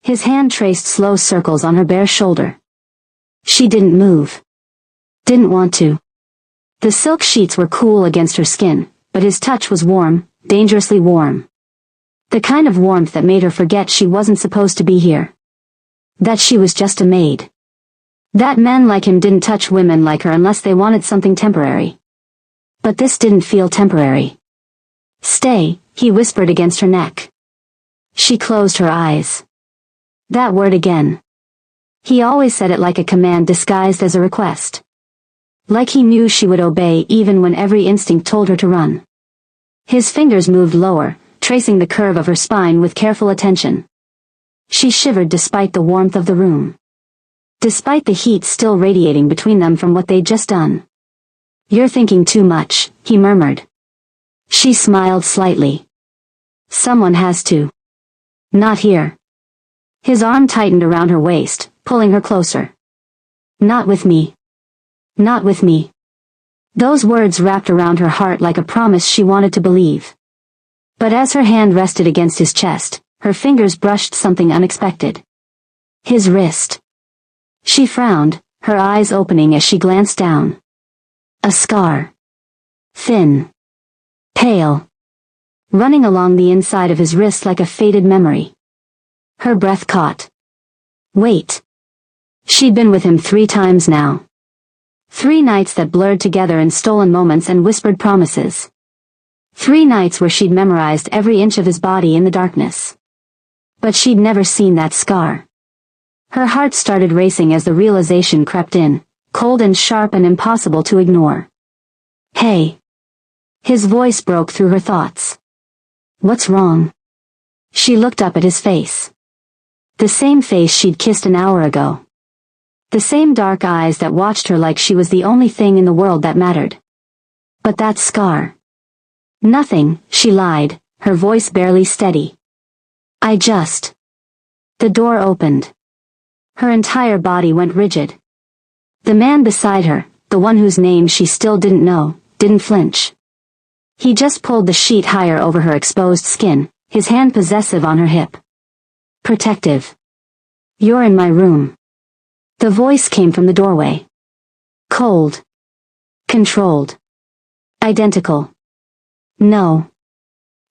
His hand traced slow circles on her bare shoulder. She didn't move. Didn't want to. The silk sheets were cool against her skin, but his touch was warm, dangerously warm. The kind of warmth that made her forget she wasn't supposed to be here. That she was just a maid. That men like him didn't touch women like her unless they wanted something temporary. But this didn't feel temporary. Stay, he whispered against her neck. She closed her eyes. That word again. He always said it like a command disguised as a request. Like he knew she would obey even when every instinct told her to run. His fingers moved lower, tracing the curve of her spine with careful attention. She shivered despite the warmth of the room. Despite the heat still radiating between them from what they'd just done. You're thinking too much, he murmured. She smiled slightly. Someone has to. Not here. His arm tightened around her waist, pulling her closer. Not with me. Not with me. Those words wrapped around her heart like a promise she wanted to believe. But as her hand rested against his chest, her fingers brushed something unexpected. His wrist. She frowned, her eyes opening as she glanced down. A scar. Thin. Pale. Running along the inside of his wrist like a faded memory. Her breath caught. Wait. She'd been with him 3 times now. 3 nights that blurred together in stolen moments and whispered promises. 3 nights where she'd memorized every inch of his body in the darkness. But she'd never seen that scar. Her heart started racing as the realization crept in, cold and sharp and impossible to ignore. Hey. His voice broke through her thoughts. What's wrong? She looked up at his face. The same face she'd kissed an hour ago. The same dark eyes that watched her like she was the only thing in the world that mattered. But that scar. Nothing, she lied, her voice barely steady. The door opened. Her entire body went rigid. The man beside her, the one whose name she still didn't know, didn't flinch. He just pulled the sheet higher over her exposed skin, his hand possessive on her hip. Protective. You're in my room. The voice came from the doorway. Cold. Controlled. Identical. No.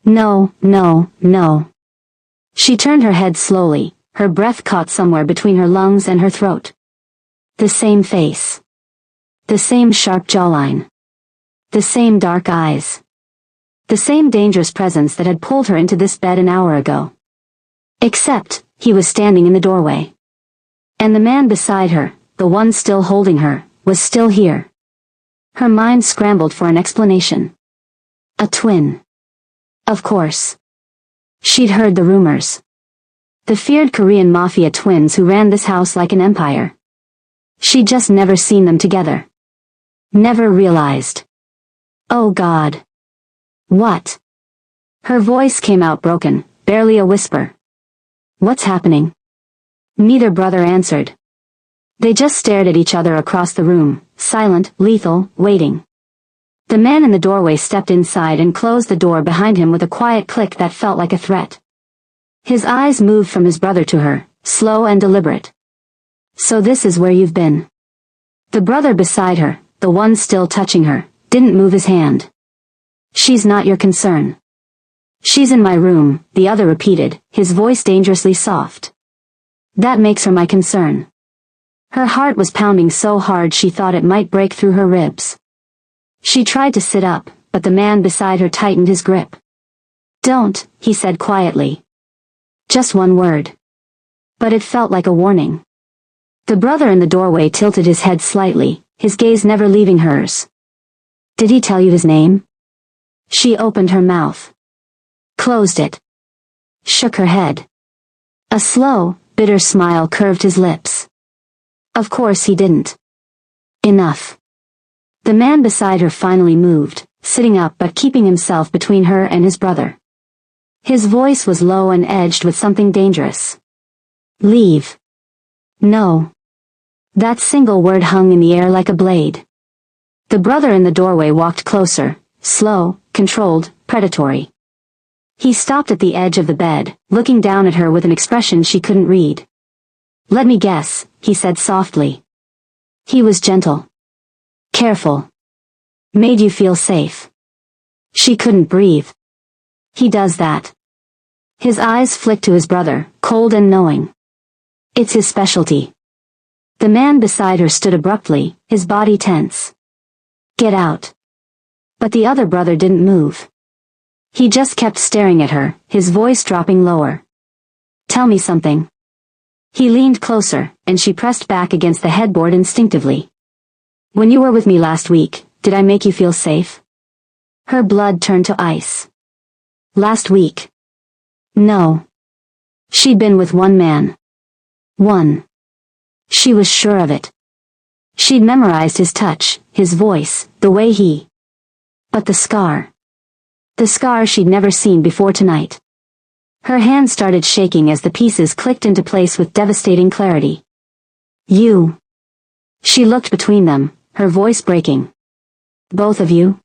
No, no, no. She turned her head slowly, her breath caught somewhere between her lungs and her throat. The same face. The same sharp jawline. The same dark eyes. The same dangerous presence that had pulled her into this bed an hour ago. Except, he was standing in the doorway. And the man beside her, the one still holding her, was still here. Her mind scrambled for an explanation. A twin. Of course. She'd heard the rumors. The feared Korean mafia twins who ran this house like an empire. She'd just never seen them together. Never realized. Oh God. What? Her voice came out broken, barely a whisper. What's happening? Neither brother answered. They just stared at each other across the room, silent, lethal, waiting. The man in the doorway stepped inside and closed the door behind him with a quiet click that felt like a threat. His eyes moved from his brother to her, slow and deliberate. So this is where you've been. The brother beside her, the one still touching her, didn't move his hand. She's not your concern. She's in my room, the other repeated, his voice dangerously soft. That makes her my concern. Her heart was pounding so hard she thought it might break through her ribs. She tried to sit up, but the man beside her tightened his grip. Don't, he said quietly. Just one word. But it felt like a warning. The brother in the doorway tilted his head slightly, his gaze never leaving hers. Did he tell you his name? She opened her mouth. Closed it. Shook her head. A slow, bitter smile curved his lips. Of course he didn't. Enough. The man beside her finally moved, sitting up but keeping himself between her and his brother. His voice was low and edged with something dangerous. Leave. No. That single word hung in the air like a blade. The brother in the doorway walked closer, slow, controlled, predatory. He stopped at the edge of the bed, looking down at her with an expression she couldn't read. "Let me guess," he said softly. He was gentle. Careful. Made you feel safe. She couldn't breathe. He does that. His eyes flicked to his brother, cold and knowing. It's his specialty. The man beside her stood abruptly, his body tense. "Get out." But the other brother didn't move. He just kept staring at her, his voice dropping lower. "Tell me something." He leaned closer, and she pressed back against the headboard instinctively. "When you were with me last week, did I make you feel safe?" Her blood turned to ice. Last week? No. She'd been with one man. One. She was sure of it. She'd memorized his touch, his voice, the way he... But the scar. The scar she'd never seen before tonight. Her hand started shaking as the pieces clicked into place with devastating clarity. "You." She looked between them, her voice breaking. "Both of you?"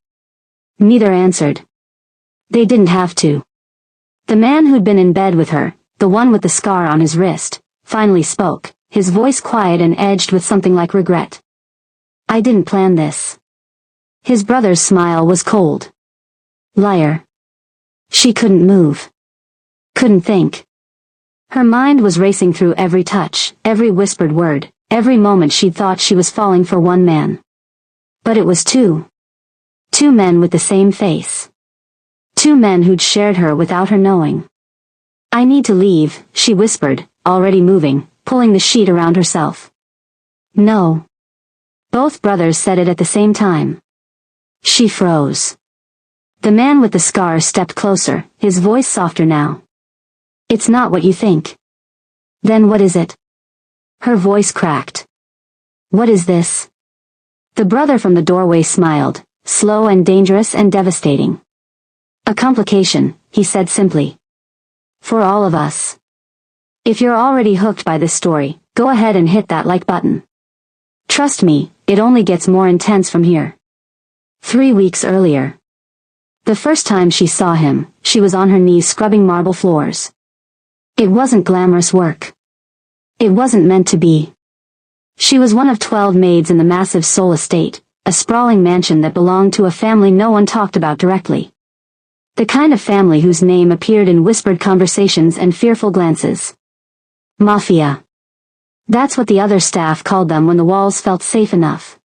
Neither answered. They didn't have to. The man who'd been in bed with her, the one with the scar on his wrist, finally spoke, his voice quiet and edged with something like regret. "I didn't plan this." His brother's smile was cold. Liar. She couldn't move. Couldn't think. Her mind was racing through every touch, every whispered word, every moment she'd thought she was falling for one man. But it was two. Two men with the same face. Two men who'd shared her without her knowing. "I need to leave," she whispered, already moving, pulling the sheet around herself. "No." Both brothers said it at the same time. She froze. The man with the scar stepped closer, his voice softer now. "It's not what you think." "Then what is it?" Her voice cracked. "What is this?" The brother from the doorway smiled, slow and dangerous and devastating. "A complication," he said simply. "For all of us. If you're already hooked by this story, go ahead and hit that like button. Trust me, it only gets more intense from here." 3 weeks earlier. The first time she saw him, she was on her knees scrubbing marble floors. It wasn't glamorous work. It wasn't meant to be. She was one of 12 maids in the massive Seoul estate, a sprawling mansion that belonged to a family no one talked about directly. The kind of family whose name appeared in whispered conversations and fearful glances. Mafia. That's what the other staff called them when the walls felt safe enough.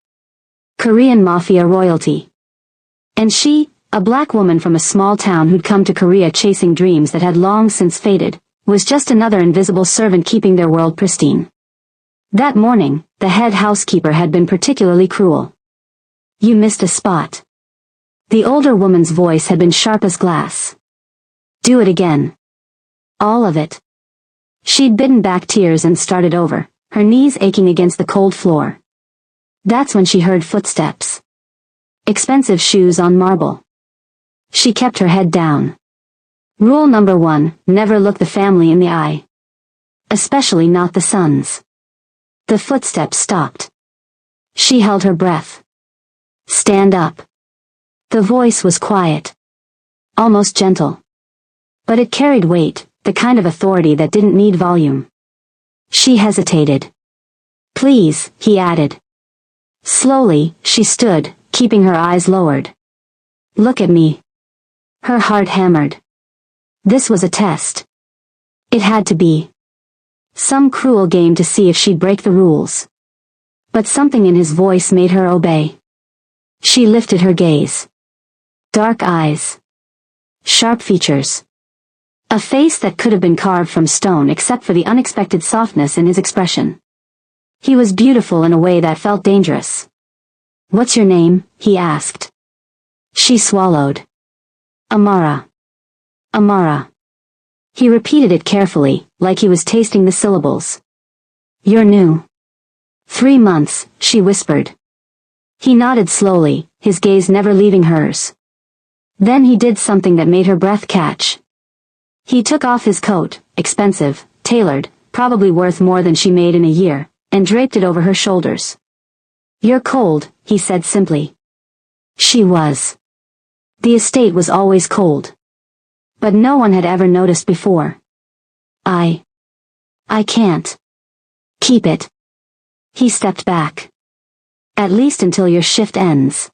Korean mafia royalty. And she, a black woman from a small town who'd come to Korea chasing dreams that had long since faded, was just another invisible servant keeping their world pristine. That morning, the head housekeeper had been particularly cruel. "You missed a spot." The older woman's voice had been sharp as glass. "Do it again." All of it. She'd bitten back tears and started over, her knees aching against the cold floor. That's when she heard footsteps. Expensive shoes on marble. She kept her head down. Rule number 1, never look the family in the eye. Especially not the sons. The footsteps stopped. She held her breath. "Stand up." The voice was quiet. Almost gentle. But it carried weight, the kind of authority that didn't need volume. She hesitated. "Please," he added. Slowly, she stood, keeping her eyes lowered. "Look at me." Her heart hammered. This was a test. It had to be. Some cruel game to see if she'd break the rules. But something in his voice made her obey. She lifted her gaze. Dark eyes. Sharp features. A face that could have been carved from stone except for the unexpected softness in his expression. He was beautiful in a way that felt dangerous. "What's your name?" he asked. She swallowed. "Amara. Amara." He repeated it carefully, like he was tasting the syllables. "You're new." 3 months, she whispered. He nodded slowly, his gaze never leaving hers. Then he did something that made her breath catch. He took off his coat, expensive, tailored, probably worth more than she made in a year, and draped it over her shoulders. "You're cold," he said simply. She was. The estate was always cold. But no one had ever noticed before. I can't. Keep it. He stepped back. At least until your shift ends.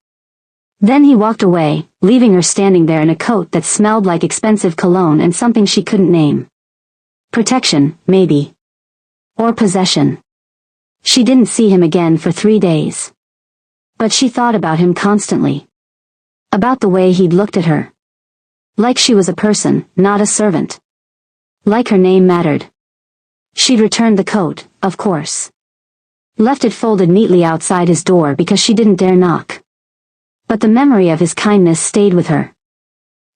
Then he walked away, leaving her standing there in a coat that smelled like expensive cologne and something she couldn't name. Protection, maybe. Or possession. She didn't see him again for 3 days. But she thought about him constantly. About the way he'd looked at her. Like she was a person, not a servant. Like her name mattered. She'd returned the coat, of course. Left it folded neatly outside his door because she didn't dare knock. But the memory of his kindness stayed with her.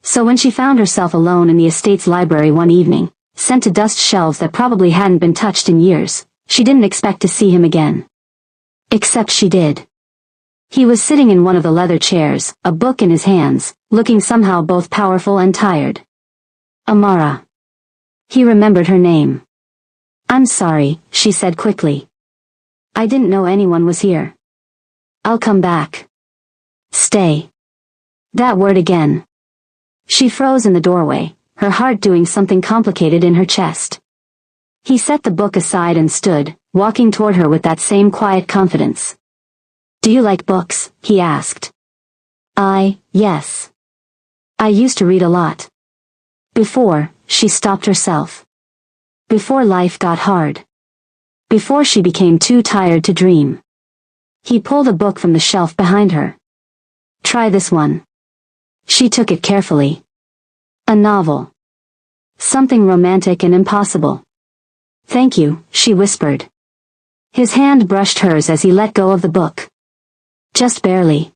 So when she found herself alone in the estate's library one evening, sent to dust shelves that probably hadn't been touched in years, she didn't expect to see him again. Except she did. He was sitting in one of the leather chairs, a book in his hands, looking somehow both powerful and tired. Amara. He remembered her name. "I'm sorry," she said quickly. "I didn't know anyone was here. I'll come back." Stay. That word again. She froze in the doorway, her heart doing something complicated in her chest. He set the book aside and stood, walking toward her with that same quiet confidence. "Do you like books?" he asked. Yes. I used to read a lot. Before, she stopped herself. Before life got hard. Before she became too tired to dream. He pulled a book from the shelf behind her. "Try this one." She took it carefully. A novel. Something romantic and impossible. "Thank you," she whispered. His hand brushed hers as he let go of the book. Just barely.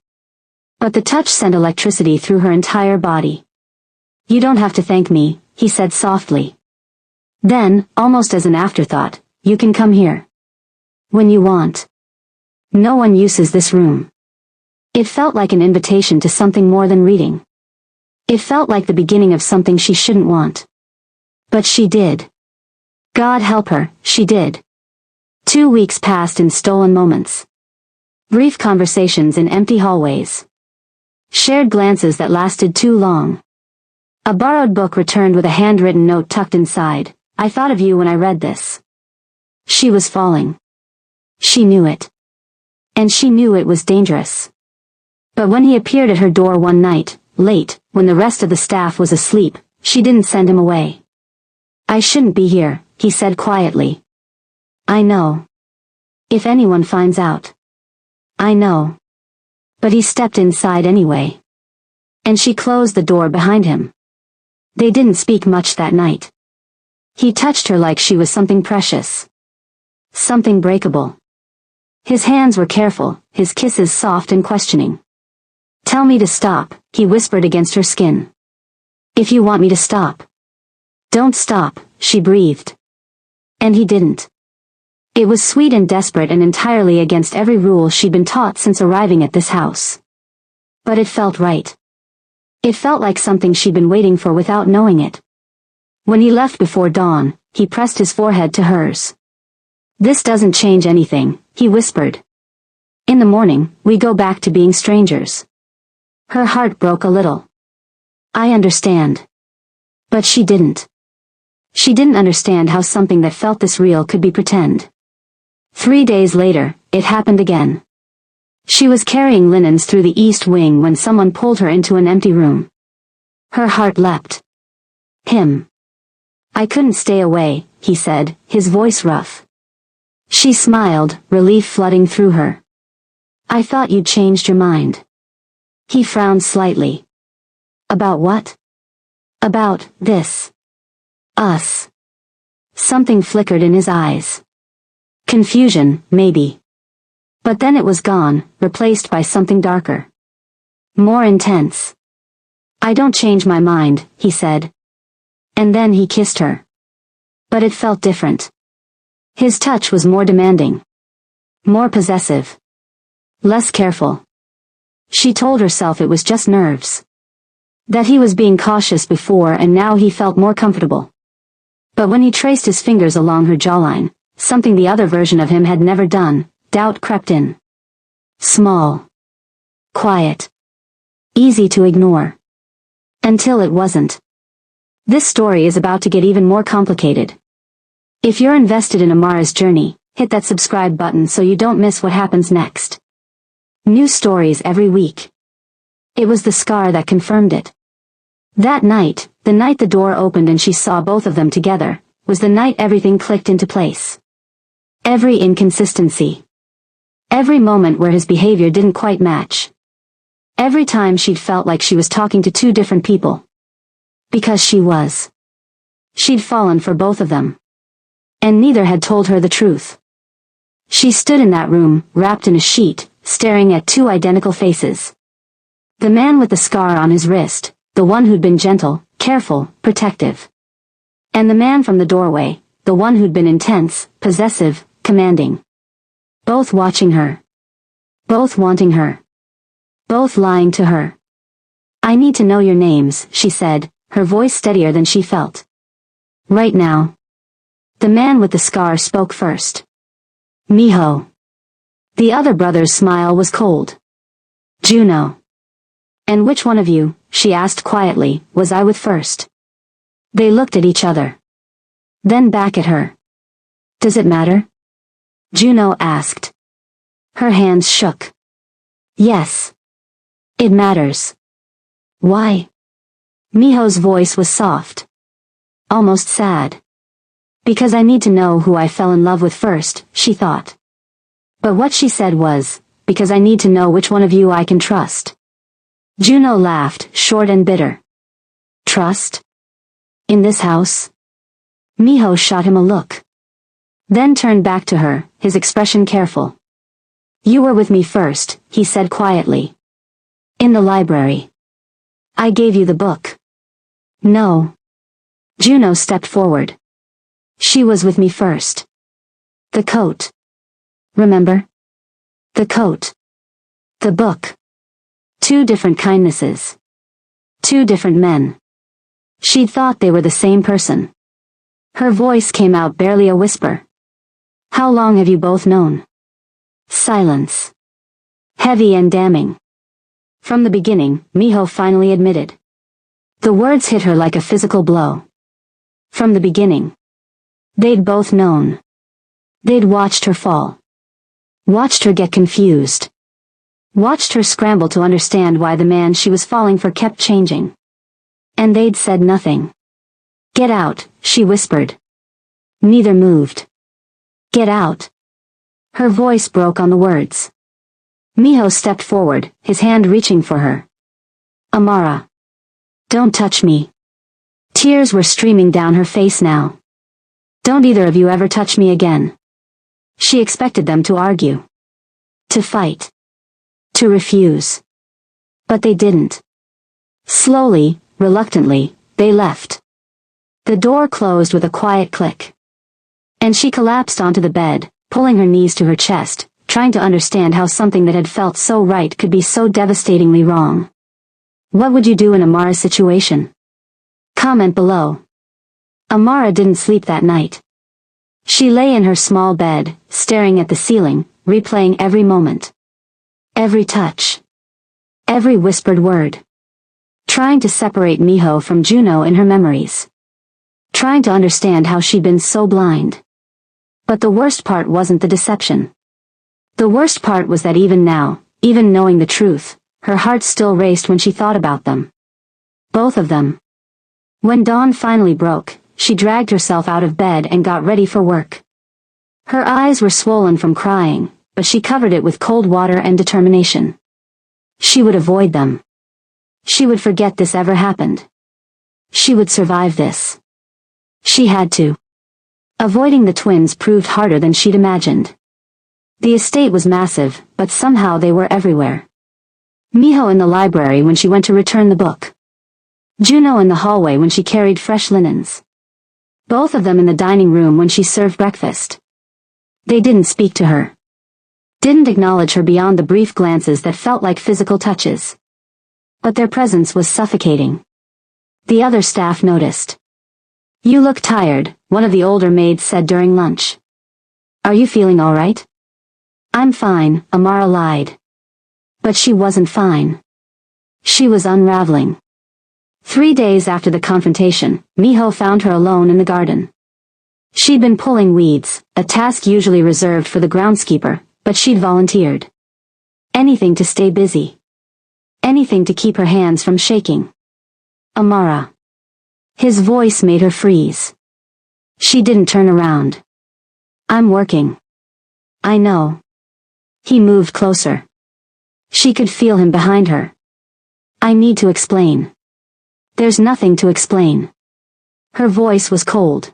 But the touch sent electricity through her entire body. "You don't have to thank me," he said softly. Then, almost as an afterthought, "You can come here. When you want. No one uses this room." It felt like an invitation to something more than reading. It felt like the beginning of something she shouldn't want. But she did. God help her, she did. 2 weeks passed in stolen moments. Brief conversations in empty hallways. Shared glances that lasted too long. A borrowed book returned with a handwritten note tucked inside. "I thought of you when I read this." She was falling. She knew it. And she knew it was dangerous. But when he appeared at her door one night, late, when the rest of the staff was asleep, she didn't send him away. "I shouldn't be here," he said quietly. "I know. If anyone finds out." "I know." But he stepped inside anyway. And she closed the door behind him. They didn't speak much that night. He touched her like she was something precious. Something breakable. His hands were careful, his kisses soft and questioning. "Tell me to stop," he whispered against her skin. "If you want me to stop." "Don't stop," she breathed. And he didn't. It was sweet and desperate and entirely against every rule she'd been taught since arriving at this house. But it felt right. It felt like something she'd been waiting for without knowing it. When he left before dawn, he pressed his forehead to hers. "This doesn't change anything," he whispered. "In the morning, we go back to being strangers." Her heart broke a little. "I understand." But she didn't. She didn't understand how something that felt this real could be pretend. 3 days later, it happened again. She was carrying linens through the east wing when someone pulled her into an empty room. Her heart leapt. Him. "I couldn't stay away," he said, his voice rough. She smiled, relief flooding through her. "I thought you'd changed your mind." He frowned slightly. "About what?" "About this. Us." Something flickered in his eyes. Confusion, maybe. But then it was gone, replaced by something darker. More intense. "I don't change my mind," he said. And then he kissed her. But it felt different. His touch was more demanding. More possessive. Less careful. She told herself it was just nerves. That he was being cautious before and now he felt more comfortable. But when he traced his fingers along her jawline, something the other version of him had never done, doubt crept in. Small. Quiet. Easy to ignore. Until it wasn't. This story is about to get even more complicated. If you're invested in Amara's journey, hit that subscribe button so you don't miss what happens next. New stories every week. It was the scar that confirmed it. That night, the night the door opened and she saw both of them together, was the night everything clicked into place. Every inconsistency. Every moment where his behavior didn't quite match. Every time she'd felt like she was talking to two different people. Because she was. She'd fallen for both of them. And neither had told her the truth. She stood in that room, wrapped in a sheet, staring at two identical faces. The man with the scar on his wrist, the one who'd been gentle, careful, protective. And the man from the doorway, the one who'd been intense, possessive, commanding. Both watching her. Both wanting her. Both lying to her. "I need to know your names," she said, her voice steadier than she felt. "Right now." The man with the scar spoke first. "Miho." The other brother's smile was cold. "Juno." "And which one of you," she asked quietly, "was I with first?" They looked at each other. Then back at her. "Does it matter?" Juno asked. Her hands shook. "Yes. It matters." "Why?" Miho's voice was soft. Almost sad. "Because I need to know who I fell in love with first," she thought. But what she said was, "Because I need to know which one of you I can trust." Juno laughed, short and bitter. "Trust? In this house?" Miho shot him a look. Then turned back to her, his expression careful. "You were with me first," he said quietly. "In the library. I gave you the book." "No." Juno stepped forward. "She was with me first. The coat. Remember? The coat. The book. Two different kindnesses. Two different men. She'd thought they were the same person." Her voice came out barely a whisper. "How long have you both known?" Silence. Heavy and damning. "From the beginning," Miho finally admitted. The words hit her like a physical blow. From the beginning. They'd both known. They'd watched her fall. Watched her get confused. Watched her scramble to understand why the man she was falling for kept changing. And they'd said nothing. "Get out," she whispered. Neither moved. "Get out." Her voice broke on the words. Miho stepped forward, his hand reaching for her. "Amara. Don't touch me." Tears were streaming down her face now. "Don't either of you ever touch me again." She expected them to argue. To fight. To refuse. But they didn't. Slowly, reluctantly, they left. The door closed with a quiet click. And she collapsed onto the bed, pulling her knees to her chest, trying to understand how something that had felt so right could be so devastatingly wrong. What would you do in Amara's situation? Comment below. Amara didn't sleep that night. She lay in her small bed, staring at the ceiling, replaying every moment. Every touch. Every whispered word. Trying to separate Miho from Juno in her memories. Trying to understand how she'd been so blind. But the worst part wasn't the deception. The worst part was that even now, even knowing the truth, her heart still raced when she thought about them. Both of them. When dawn finally broke, she dragged herself out of bed and got ready for work. Her eyes were swollen from crying, but she covered it with cold water and determination. She would avoid them. She would forget this ever happened. She would survive this. She had to. Avoiding the twins proved harder than she'd imagined. The estate was massive, but somehow they were everywhere. Miho in the library when she went to return the book. Juno in the hallway when she carried fresh linens. Both of them in the dining room when she served breakfast. They didn't speak to her. Didn't acknowledge her beyond the brief glances that felt like physical touches. But their presence was suffocating. The other staff noticed. "You look tired," one of the older maids said during lunch. "Are you feeling all right?" "I'm fine," Amara lied. But she wasn't fine. She was unraveling. 3 days after the confrontation, Miho found her alone in the garden. She'd been pulling weeds, a task usually reserved for the groundskeeper, but she'd volunteered. Anything to stay busy. Anything to keep her hands from shaking. Amara. His voice made her freeze. She didn't turn around. I'm working. I know. He moved closer. She could feel him behind her. I need to explain. There's nothing to explain. Her voice was cold.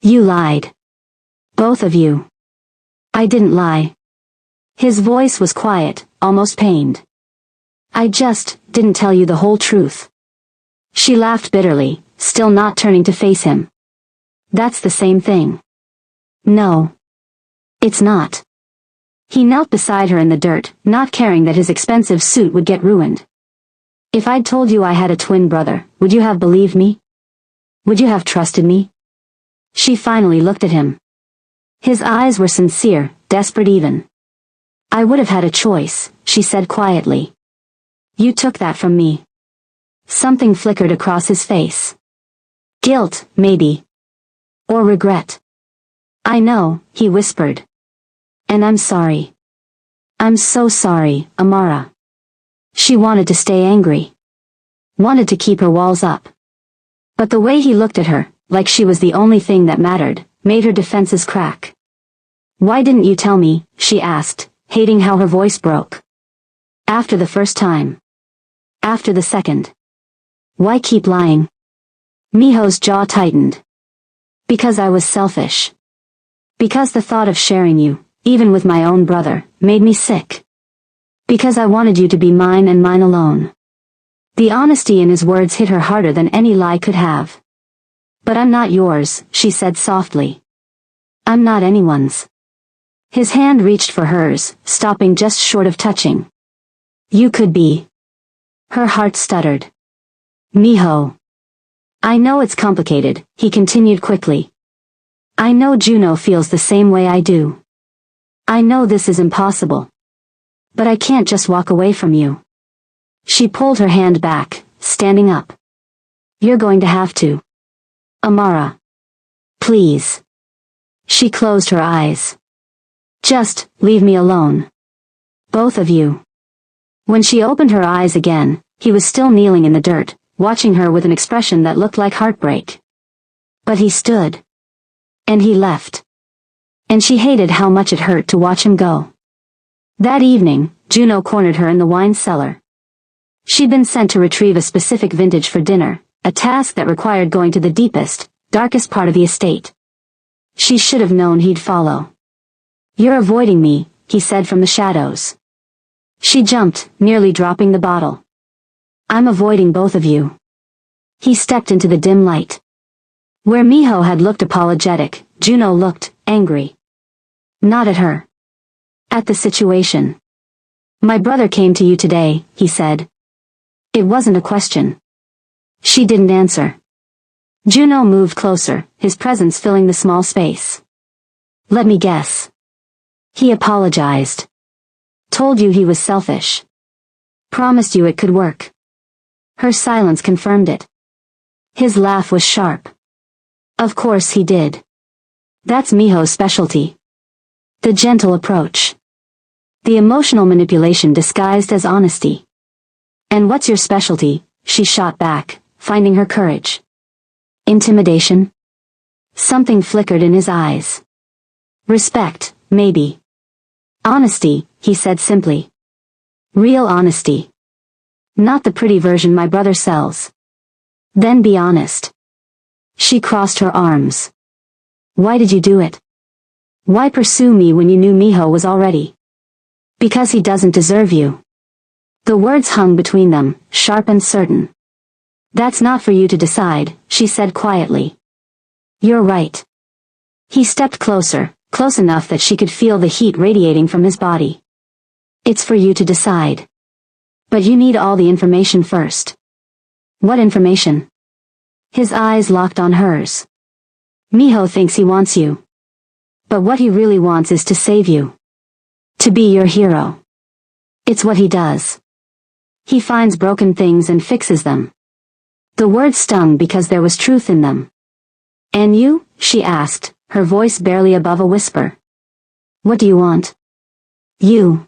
You lied. Both of you. I didn't lie. His voice was quiet, almost pained. I just didn't tell you the whole truth. She laughed bitterly, still not turning to face him. That's the same thing. No. It's not. He knelt beside her in the dirt, not caring that his expensive suit would get ruined. If I'd told you I had a twin brother, would you have believed me? Would you have trusted me? She finally looked at him. His eyes were sincere, desperate even. I would have had a choice, she said quietly. You took that from me. Something flickered across his face. Guilt, maybe. Or regret. I know, he whispered. And I'm sorry. I'm so sorry, Amara. She wanted to stay angry. Wanted to keep her walls up. But the way he looked at her, like she was the only thing that mattered, made her defenses crack. Why didn't you tell me, she asked, hating how her voice broke. After the first time. After the second. Why keep lying? Miho's jaw tightened. Because I was selfish. Because the thought of sharing you, even with my own brother, made me sick. Because I wanted you to be mine and mine alone. The honesty in his words hit her harder than any lie could have. But I'm not yours, she said softly. I'm not anyone's. His hand reached for hers, stopping just short of touching. You could be. Her heart stuttered. Miho. I know it's complicated, he continued quickly. I know Juno feels the same way I do. I know this is impossible. But I can't just walk away from you. She pulled her hand back, standing up. You're going to have to. Amara. Please. She closed her eyes. Just, leave me alone. Both of you. When she opened her eyes again, he was still kneeling in the dirt, watching her with an expression that looked like heartbreak. But he stood. And he left. And she hated how much it hurt to watch him go. That evening, Juno cornered her in the wine cellar. She'd been sent to retrieve a specific vintage for dinner, a task that required going to the deepest, darkest part of the estate. She should have known he'd follow. You're avoiding me, he said from the shadows. She jumped, nearly dropping the bottle. I'm avoiding both of you. He stepped into the dim light. Where Miho had looked apologetic, Juno looked angry. Not at her. At the situation. My brother came to you today, he said. It wasn't a question. She didn't answer. Juno moved closer, his presence filling the small space. Let me guess. He apologized. Told you he was selfish. Promised you it could work. Her silence confirmed it. His laugh was sharp. Of course he did. That's Miho's specialty. The gentle approach. The emotional manipulation disguised as honesty. And what's your specialty? She shot back, finding her courage. Intimidation? Something flickered in his eyes. Respect, maybe. Honesty, he said simply. Real honesty. Not the pretty version my brother sells. Then be honest. She crossed her arms. Why did you do it? Why pursue me when you knew Miho was already? Because he doesn't deserve you. The words hung between them, sharp and certain. That's not for you to decide, she said quietly. You're right. He stepped closer, close enough that she could feel the heat radiating from his body. It's for you to decide. But you need all the information first. What information? His eyes locked on hers. Miho thinks he wants you. But what he really wants is to save you. To be your hero. It's what he does. He finds broken things and fixes them. The words stung because there was truth in them. And you? She asked, her voice barely above a whisper. What do you want? You.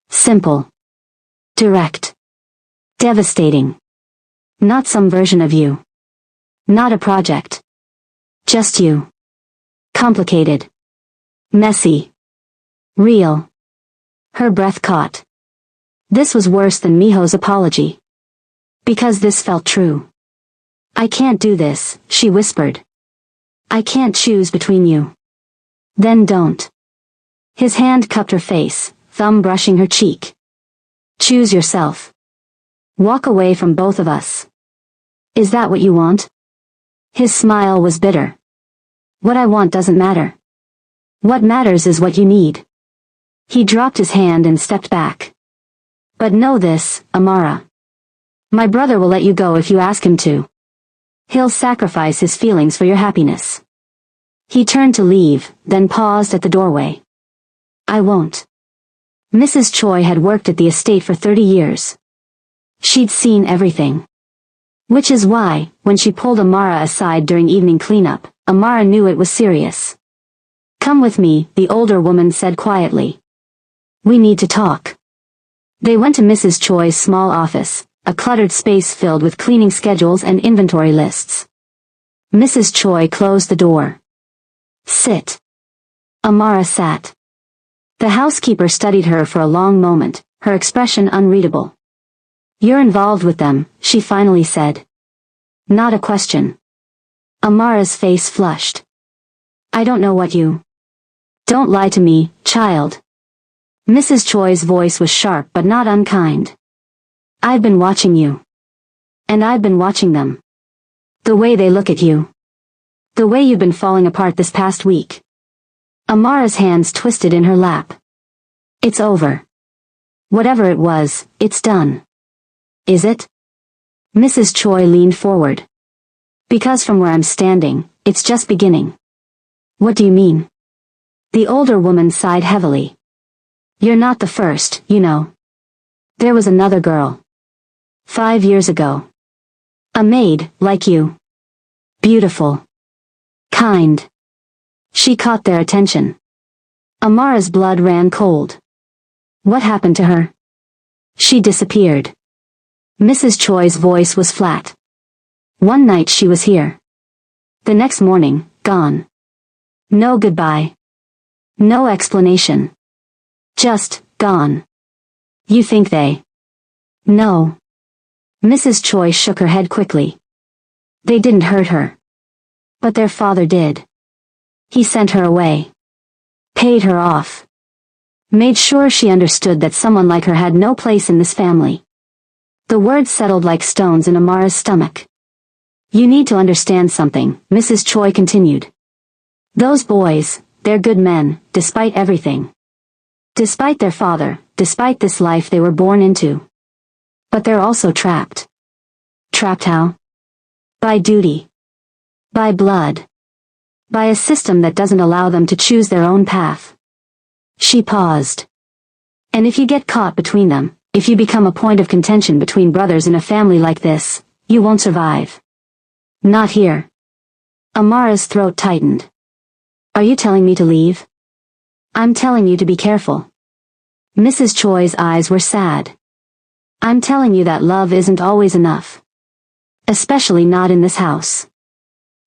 Simple. Direct. Devastating. Not some version of you. Not a project. Just you. Complicated. Messy. Real. Her breath caught. This was worse than Miho's apology. Because this felt true. I can't do this, she whispered. I can't choose between you. Then don't. His hand cupped her face, thumb brushing her cheek. Choose yourself. Walk away from both of us. Is that what you want? His smile was bitter. What I want doesn't matter. What matters is what you need. He dropped his hand and stepped back. But know this, Amara. My brother will let you go if you ask him to. He'll sacrifice his feelings for your happiness. He turned to leave, then paused at the doorway. I won't. Mrs. Choi had worked at the estate for 30 years. She'd seen everything. Which is why, when she pulled Amara aside during evening cleanup, Amara knew it was serious. Come with me, the older woman said quietly. We need to talk. They went to Mrs. Choi's small office, a cluttered space filled with cleaning schedules and inventory lists. Mrs. Choi closed the door. Sit. Amara sat. The housekeeper studied her for a long moment, her expression unreadable. You're involved with them, she finally said. Not a question. Amara's face flushed. I don't know what you... Don't lie to me, child. Mrs. Choi's voice was sharp but not unkind. I've been watching you. And I've been watching them. The way they look at you. The way you've been falling apart this past week. Amara's hands twisted in her lap. It's over. Whatever it was, it's done. Is it? Mrs. Choi leaned forward. Because from where I'm standing, it's just beginning. What do you mean? The older woman sighed heavily. You're not the first, you know. There was another girl. 5 years ago. A maid, like you. Beautiful. Kind. She caught their attention. Amara's blood ran cold. What happened to her? She disappeared. Mrs. Choi's voice was flat. One night she was here. The next morning, gone. No goodbye. No explanation. Just, gone. You think they... No. Mrs. Choi shook her head quickly. They didn't hurt her. But their father did. He sent her away. Paid her off. Made sure she understood that someone like her had no place in this family. The words settled like stones in Amara's stomach. You need to understand something, Mrs. Choi continued. Those boys, they're good men, despite everything. Despite their father, despite this life they were born into. But they're also trapped. Trapped how? By duty. By blood. By a system that doesn't allow them to choose their own path. She paused. And if you get caught between them, if you become a point of contention between brothers in a family like this, you won't survive. Not here. Amara's throat tightened. Are you telling me to leave? I'm telling you to be careful. Mrs. Choi's eyes were sad. I'm telling you that love isn't always enough. Especially not in this house.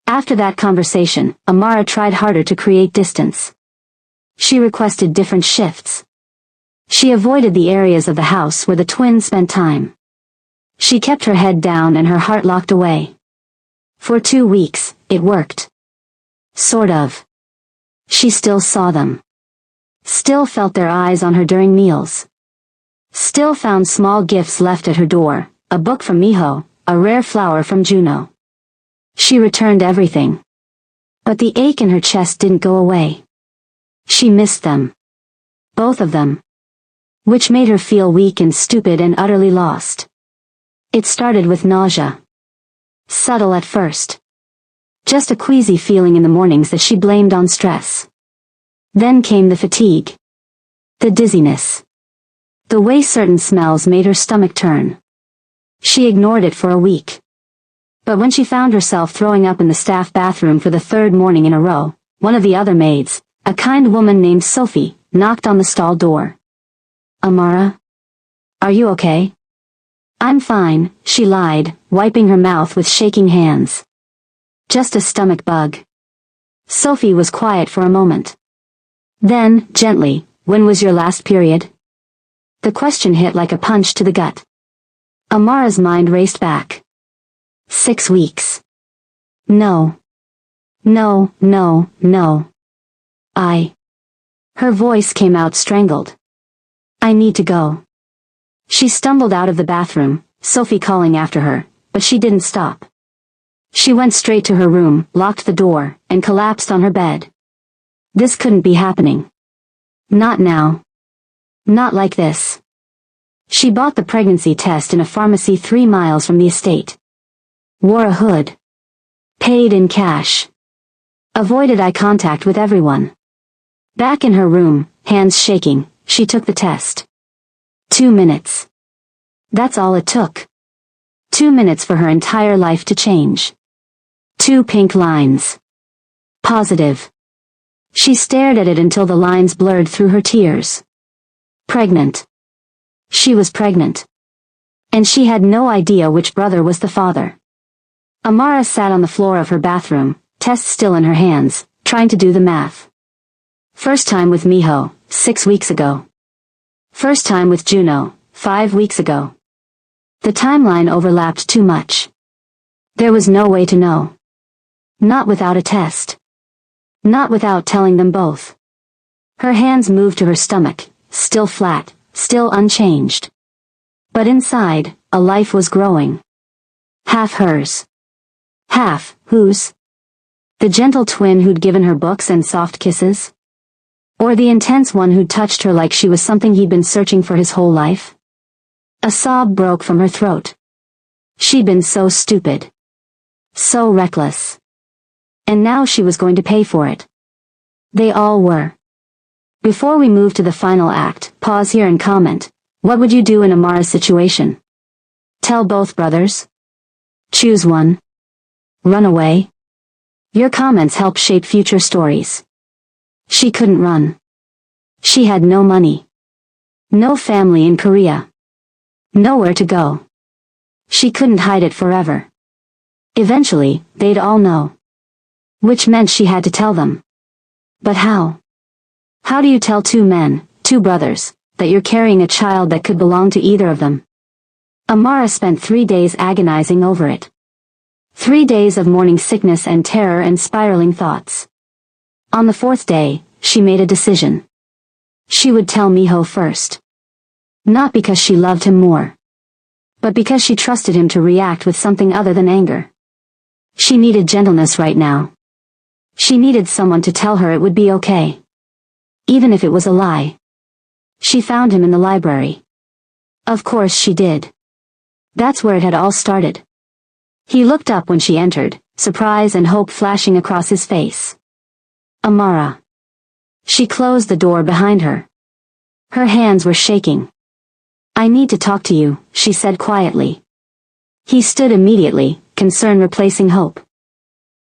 After that conversation, Amara tried harder to create distance. She requested different shifts. She avoided the areas of the house where the twins spent time. She kept her head down and her heart locked away. For 2 weeks, it worked. Sort of. She still saw them. Still felt their eyes on her during meals. Still found small gifts left at her door, a book from Miho, a rare flower from Juno. She returned everything. But the ache in her chest didn't go away. She missed them. Both of them. Which made her feel weak and stupid and utterly lost. It started with nausea. Subtle at first. Just a queasy feeling in the mornings that she blamed on stress. Then came the fatigue. The dizziness. The way certain smells made her stomach turn. She ignored it for a week. But when she found herself throwing up in the staff bathroom for the third morning in a row, one of the other maids, a kind woman named Sophie, knocked on the stall door. "Amara? Are you okay?" "I'm fine," she lied, wiping her mouth with shaking hands. "Just a stomach bug." Sophie was quiet for a moment. Then, gently, "When was your last period?" The question hit like a punch to the gut. Amara's mind raced back. 6 weeks. No. No, no, no. Her voice came out strangled. "I need to go." She stumbled out of the bathroom, Sophie calling after her, but she didn't stop. She went straight to her room, locked the door, and collapsed on her bed. This couldn't be happening. Not now. Not like this. She bought the pregnancy test in a pharmacy 3 miles from the estate. Wore a hood. Paid in cash. Avoided eye contact with everyone. Back in her room, hands shaking, she took the test. 2 minutes. That's all it took. 2 minutes for her entire life to change. 2 pink lines. Positive. She stared at it until the lines blurred through her tears. Pregnant. She was pregnant. And she had no idea which brother was the father. Amara sat on the floor of her bathroom, test still in her hands, trying to do the math. First time with Miho, 6 weeks ago. First time with Juno, 5 weeks ago. The timeline overlapped too much. There was no way to know. Not without a test. Not without telling them both. Her hands moved to her stomach, still flat, still unchanged. But inside, a life was growing. Half hers. Half, whose? The gentle twin who'd given her books and soft kisses? Or the intense one who'd touched her like she was something he'd been searching for his whole life? A sob broke from her throat. She'd been so stupid. So reckless. And now she was going to pay for it. They all were. Before we move to the final act, pause here and comment. What would you do in Amara's situation? Tell both brothers? Choose one. Run away? Your comments help shape future stories. She couldn't run. She had no money. No family in Korea. Nowhere to go. She couldn't hide it forever. Eventually, they'd all know. Which meant she had to tell them. But how? How do you tell 2 men, 2 brothers, that you're carrying a child that could belong to either of them? Amara spent 3 days agonizing over it. 3 days of morning sickness and terror and spiraling thoughts. On the 4th day, she made a decision. She would tell Miho first. Not because she loved him more. But because she trusted him to react with something other than anger. She needed gentleness right now. She needed someone to tell her it would be okay. Even if it was a lie. She found him in the library. Of course she did. That's where it had all started. He looked up when she entered, surprise and hope flashing across his face. Amara. She closed the door behind her. Her hands were shaking. "I need to talk to you," she said quietly. He stood immediately, concern replacing hope.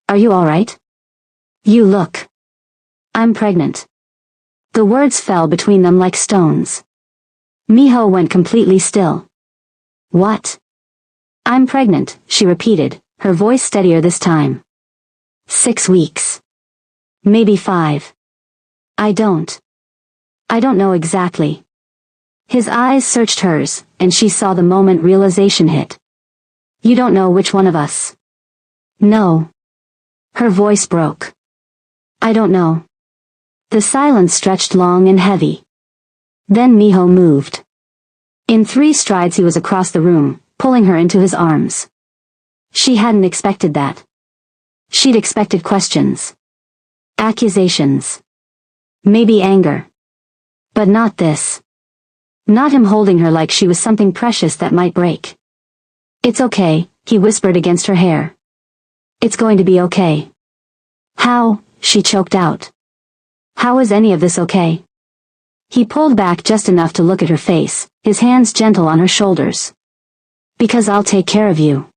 "Are you all right? You look. I'm pregnant." The words fell between them like stones. Miho went completely still. "What?" "I'm pregnant," she repeated, her voice steadier this time. 6 weeks. Maybe 5. I don't know exactly." His eyes searched hers, and she saw the moment realization hit. "You don't know which one of us?" "No." Her voice broke. "I don't know." The silence stretched long and heavy. Then Miho moved. In 3 strides he was across the room, pulling her into his arms. She hadn't expected that. She'd expected questions. Accusations. Maybe anger. But not this. Not him holding her like she was something precious that might break. "It's okay," he whispered against her hair. "It's going to be okay." "How?" she choked out. "How is any of this okay?" He pulled back just enough to look at her face, his hands gentle on her shoulders. "Because I'll take care of you.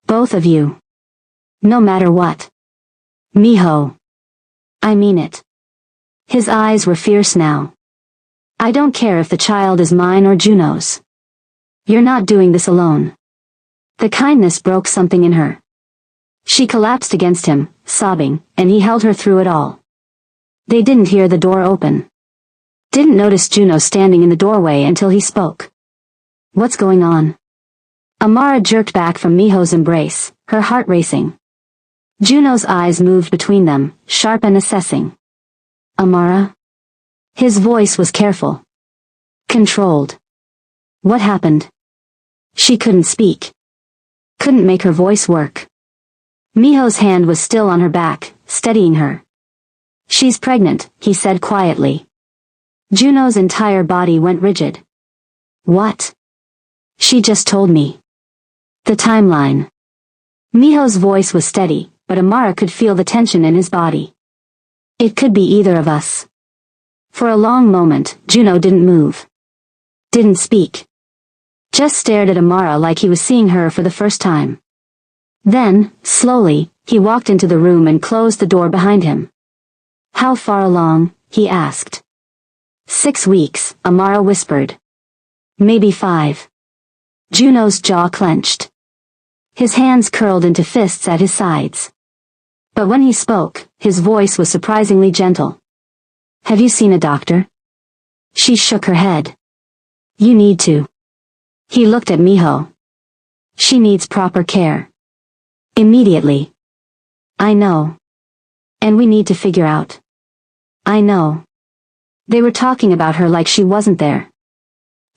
Both of you. No matter what. Miho. I mean it. His eyes were fierce now. I don't care if the child is mine or Juno's. You're not doing this alone. The kindness broke something in her. She collapsed against him, sobbing, and he held her through it all. They didn't hear the door open. Didn't notice Juno standing in the doorway until he spoke. What's going on? Amara jerked back from Miho's embrace, her heart racing. Juno's eyes moved between them, sharp and assessing. Amara? His voice was careful. Controlled. What happened? She couldn't speak. Couldn't make her voice work. Miho's hand was still on her back, steadying her. She's pregnant, he said quietly. Juno's entire body went rigid. What? She just told me. The timeline. Miho's voice was steady, but Amara could feel the tension in his body. It could be either of us. For a long moment, Juno didn't move. Didn't speak. Just stared at Amara like he was seeing her for the first time. Then, slowly, he walked into the room and closed the door behind him. How far along? He asked. 6 weeks, Amara whispered. Maybe 5. Juno's jaw clenched. His hands curled into fists at his sides. But when he spoke, his voice was surprisingly gentle. Have you seen a doctor? She shook her head. You need to. He looked at Miho. She needs proper care. Immediately. I know. And we need to figure out. I know. They were talking about her like she wasn't there.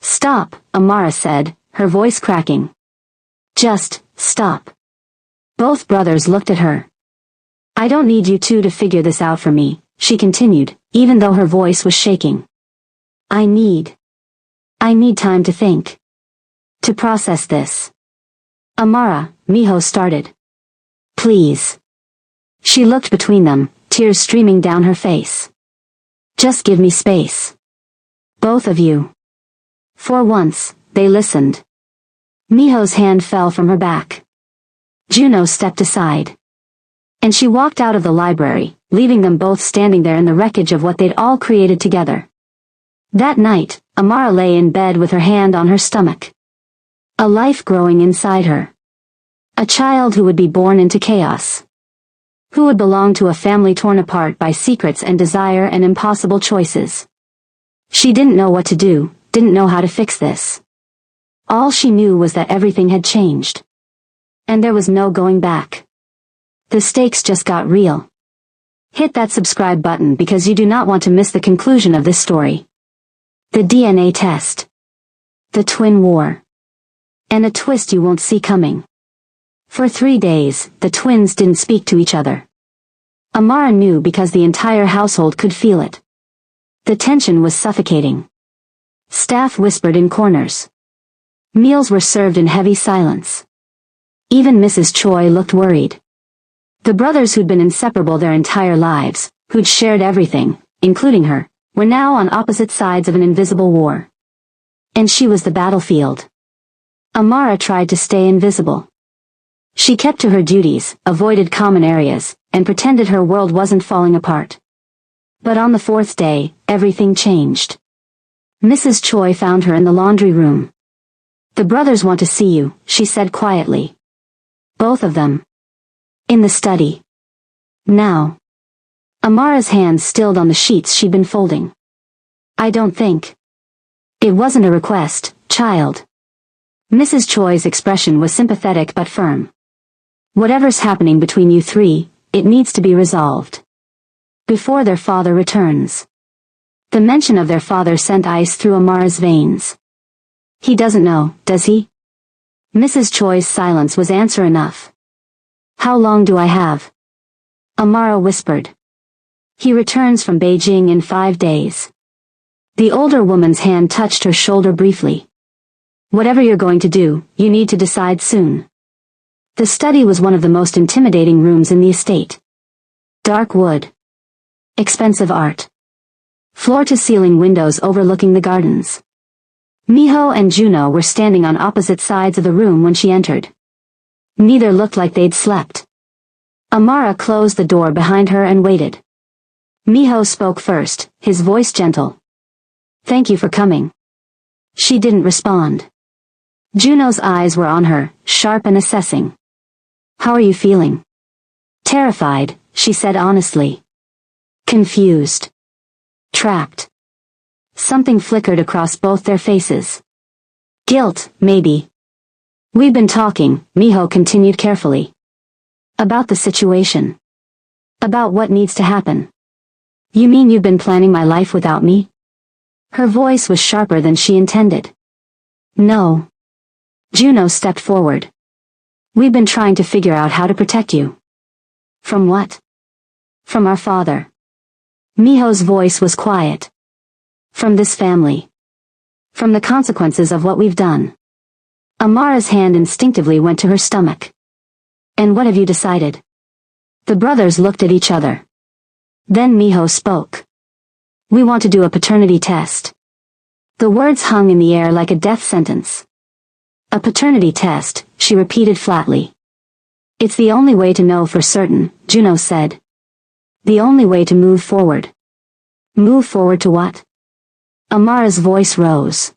Stop, Amara said, her voice cracking. Just, stop. Both brothers looked at her. I don't need you two to figure this out for me, she continued, even though her voice was shaking. I need time to think. To process this. Amara, Miho started. Please. She looked between them, tears streaming down her face. Just give me space. Both of you. For once, they listened. Miho's hand fell from her back. Juno stepped aside. And she walked out of the library, leaving them both standing there in the wreckage of what they'd all created together. That night, Amara lay in bed with her hand on her stomach. A life growing inside her. A child who would be born into chaos. Who would belong to a family torn apart by secrets and desire and impossible choices. She didn't know what to do, didn't know how to fix this. All she knew was that everything had changed. And there was no going back. The stakes just got real. Hit that subscribe button because you do not want to miss the conclusion of this story. The DNA test. The twin war. And a twist you won't see coming. For 3 days, the twins didn't speak to each other. Amara knew because the entire household could feel it. The tension was suffocating. Staff whispered in corners. Meals were served in heavy silence. Even Mrs. Choi looked worried. The brothers who'd been inseparable their entire lives, who'd shared everything, including her, were now on opposite sides of an invisible war. And she was the battlefield. Amara tried to stay invisible. She kept to her duties, avoided common areas, and pretended her world wasn't falling apart. But on the 4th day, everything changed. Mrs. Choi found her in the laundry room. The brothers want to see you, she said quietly. Both of them. In the study. Now. Amara's hands stilled on the sheets she'd been folding. I don't think. It wasn't a request, child. Mrs. Choi's expression was sympathetic but firm. Whatever's happening between you three, it needs to be resolved. Before their father returns. The mention of their father sent ice through Amara's veins. He doesn't know, does he? Mrs. Choi's silence was answer enough. How long do I have? Amara whispered. He returns from Beijing in 5 days. The older woman's hand touched her shoulder briefly. Whatever you're going to do, you need to decide soon. The study was one of the most intimidating rooms in the estate. Dark wood. Expensive art. Floor-to-ceiling windows overlooking the gardens. Miho and Juno were standing on opposite sides of the room when she entered. Neither looked like they'd slept. Amara closed the door behind her and waited. Miho spoke first, his voice gentle. "Thank you for coming." She didn't respond. Juno's eyes were on her, sharp and assessing. "How are you feeling?" "Terrified," she said honestly. "Confused. Trapped." Something flickered across both their faces. "Guilt, maybe." "We've been talking," Miho continued carefully. "About the situation. About what needs to happen." "You mean you've been planning my life without me?" Her voice was sharper than she intended. "No." Juno stepped forward. "We've been trying to figure out how to protect you." "From what?" "From our father." Miho's voice was quiet. "From this family. From the consequences of what we've done." Amara's hand instinctively went to her stomach. "And what have you decided?" The brothers looked at each other. Then Miho spoke. "We want to do a paternity test." The words hung in the air like a death sentence. "A paternity test," she repeated flatly. "It's the only way to know for certain," Juno said. "The only way to move forward." "Move forward to what?" Amara's voice rose.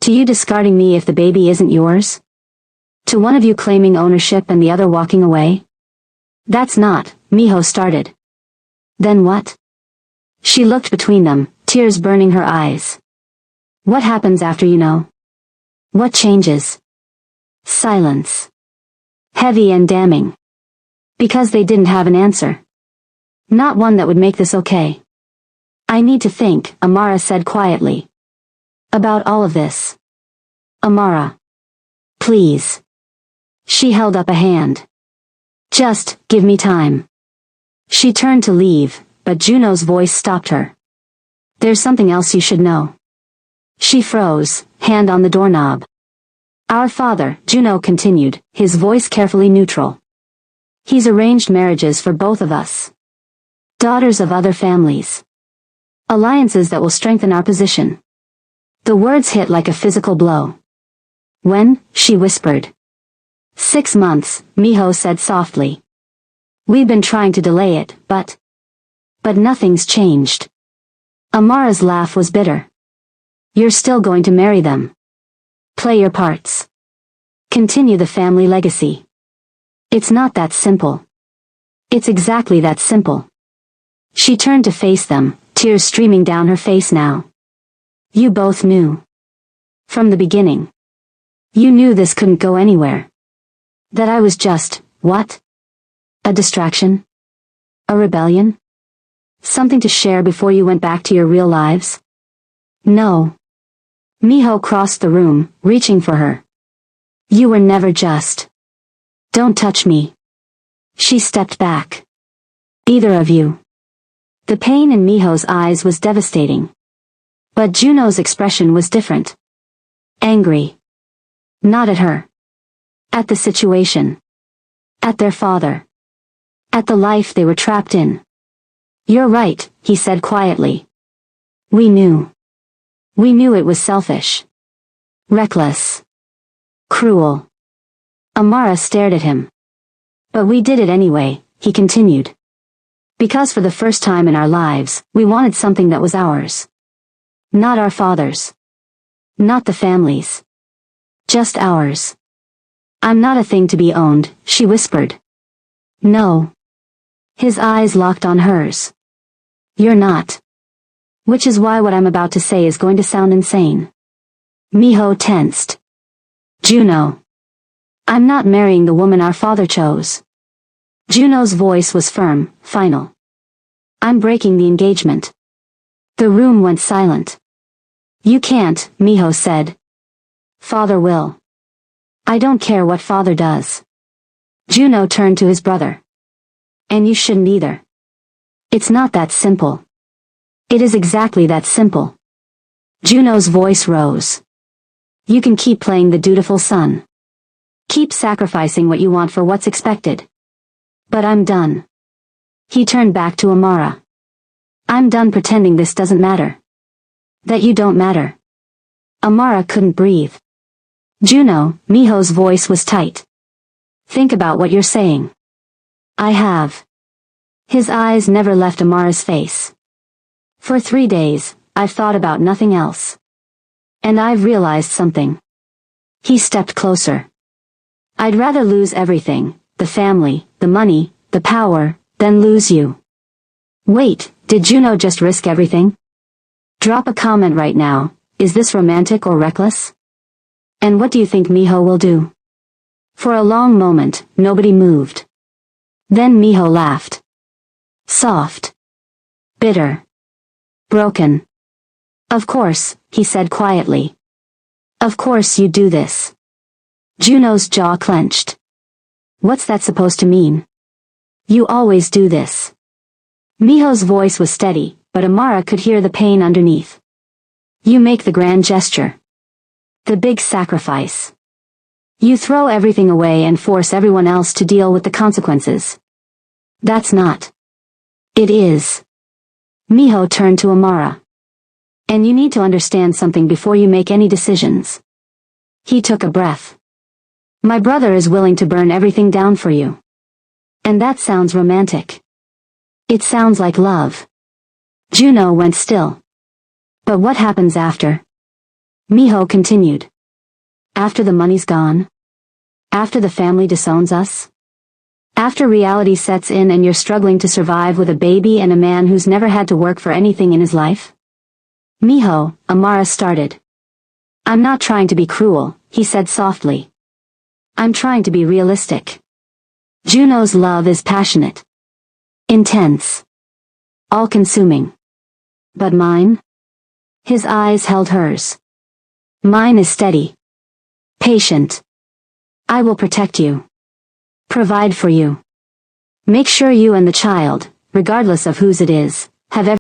"To you discarding me if the baby isn't yours? To one of you claiming ownership and the other walking away?" "That's not," Miho started. "Then what?" She looked between them, tears burning her eyes. "What happens after you know? What changes?" Silence. Heavy and damning. Because they didn't have an answer. Not one that would make this okay. "I need to think," Amara said quietly. "About all of this." "Amara. Please." She held up a hand. "Just, give me time." She turned to leave, but Juno's voice stopped her. "There's something else you should know." She froze, hand on the doorknob. "Our father," Juno continued, his voice carefully neutral. "He's arranged marriages for both of us. Daughters of other families. Alliances that will strengthen our position." The words hit like a physical blow. "When?" she whispered. 6 months, Miho said softly. "We've been trying to delay it, but nothing's changed." Amara's laugh was bitter. "You're still going to marry them. Play your parts. Continue the family legacy. It's not that simple." "It's exactly that simple." She turned to face them, tears streaming down her face now. "You both knew. From the beginning. You knew this couldn't go anywhere. That I was just, what? A distraction? A rebellion? Something to share before you went back to your real lives?" "No." Miho crossed the room, reaching for her. "You were never just. Don't touch me." She stepped back. "Either of you." The pain in Miho's eyes was devastating. But Juno's expression was different. Angry. Not at her. At the situation. At their father. At the life they were trapped in. "You're right," he said quietly. "We knew. We knew it was selfish. Reckless. Cruel." Amara stared at him. "But we did it anyway," he continued. "Because for the first time in our lives, we wanted something that was ours. Not our father's. Not the family's. Just ours." "I'm not a thing to be owned," she whispered. "No." His eyes locked on hers. "You're not. Which is why what I'm about to say is going to sound insane." Miho tensed. "Juno. I'm not marrying the woman our father chose." Juno's voice was firm, final. "I'm breaking the engagement." The room went silent. "You can't," Miho said. "Father will." "I don't care what father does." Juno turned to his brother. "And you shouldn't either. It's not that simple." "It is exactly that simple." Juno's voice rose. "You can keep playing the dutiful son. Keep sacrificing what you want for what's expected. But I'm done." He turned back to Amara. "I'm done pretending this doesn't matter. That you don't matter." Amara couldn't breathe. "Juno," Miho's voice was tight. Think about what you're saying. I have. His eyes never left Amara's face. For 3 days, I've thought about nothing else. And I've realized something. He stepped closer. I'd rather lose everything, the family, the money, the power, than lose you. Wait, did Juno just risk everything? Drop a comment right now, is this romantic or reckless? And what do you think Miho will do? For a long moment, nobody moved. Then Miho laughed. Soft. Bitter. Broken. Of course, he said quietly. Of course you do this. Juno's jaw clenched. What's that supposed to mean? You always do this. Miho's voice was steady, but Amara could hear the pain underneath. You make the grand gesture. The big sacrifice. You throw everything away and force everyone else to deal with the consequences. That's not. It is. Miho turned to Amara. And you need to understand something before you make any decisions. He took a breath. My brother is willing to burn everything down for you. And that sounds romantic. It sounds like love. Juno went still. But what happens after? Miho continued. After the money's gone? After the family disowns us? After reality sets in and you're struggling to survive with a baby and a man who's never had to work for anything in his life? Miho, Amara started. I'm not trying to be cruel, he said softly. I'm trying to be realistic. Juno's love is passionate. Intense. All-consuming. But mine? His eyes held hers. Mine is steady. Patient. I will protect you. Provide for you. Make sure you and the child, regardless of whose it is, have